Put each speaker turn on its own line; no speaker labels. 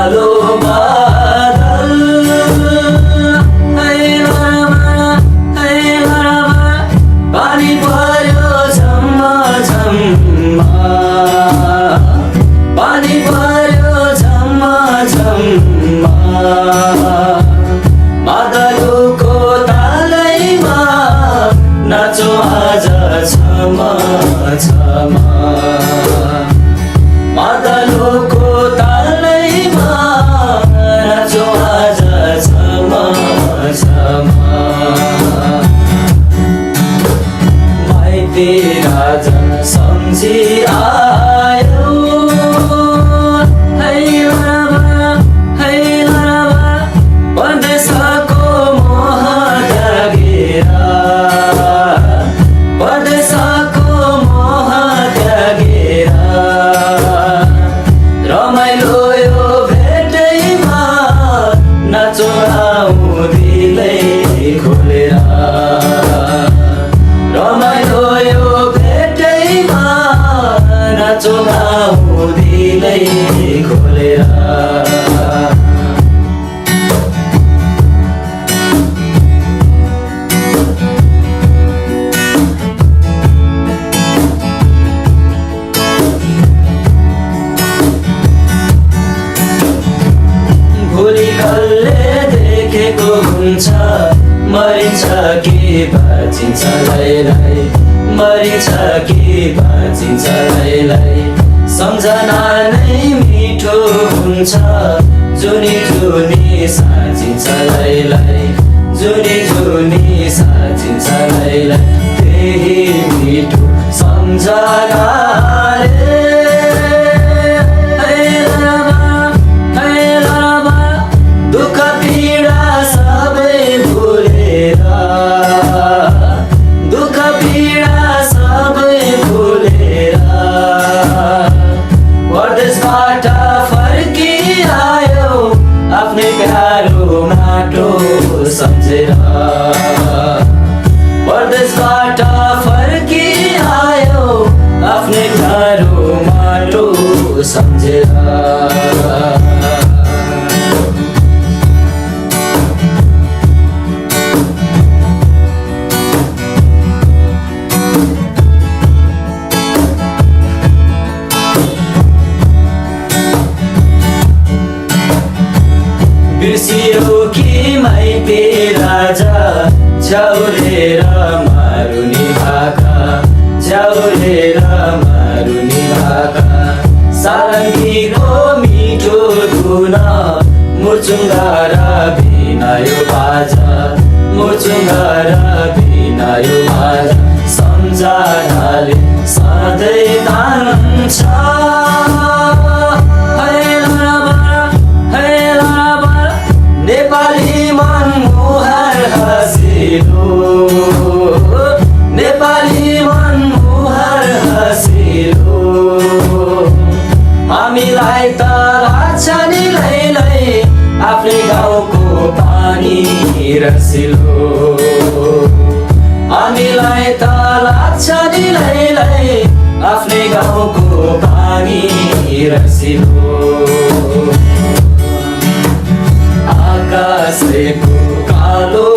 कालो बादल पानी पर्यो झम्मा झम्मा पानी पर्यो झम्मा झम्मा मादलुको तालैमा नाचो आज छमा छमा मादलुको तालैमा नाचो आज छमा छमा माइती राजा सम्झी आयो परदेशको मोह त्यागेर परदेशको मोह त्यागेर रमाइलो यो भेटैमा नाचो आऊ दिलै खोलेर रमाइलो यो भेटैमा नाचो आऊ दिलै खोलेर भोलि कसले देखेको हुन्छ मरिन्छ कि बाँचिन्छ लैलाई मरिन्छ कि बाँचिन्छ लैलाई सम्झना नै मिठो हुन्छ जुनी जुनी साँचिन्छ लैलाई जुनी जुनी साँचिन्छ लैलाई त्यही मिठो सम्झनाले दुःख पीडा सबै भुलेर दुःख पीडा सबै भुलेर परदेशबाट फर्किआयो आफ्नै प्यारो माटो सम्झेर परदेशबाट फर्किआयो आफ्नै प्यारो माटो सम्झेर बिर्सियो कि माइती राजा झ्याउरेर मारुनी भाका झ्याउरेर मारुनी भाका सारङ्गीको मिठो धुन मुर्चुङ्गार भिनायो बाजा मुर्चुङ्गार भिनायो बाजा सम्झनाले सधैँ तान्छ नेपाली मन मुहार हँसिलो नेपाली मन मुहार हँसिलो हामीलाई त लाग्छ नि लैलै आफ्नै गाउँको पानी रसिलो हामीलाई त लाग्छ नि लैलै आफ्नै गाउँको पानी रसिलो आकाशको कालो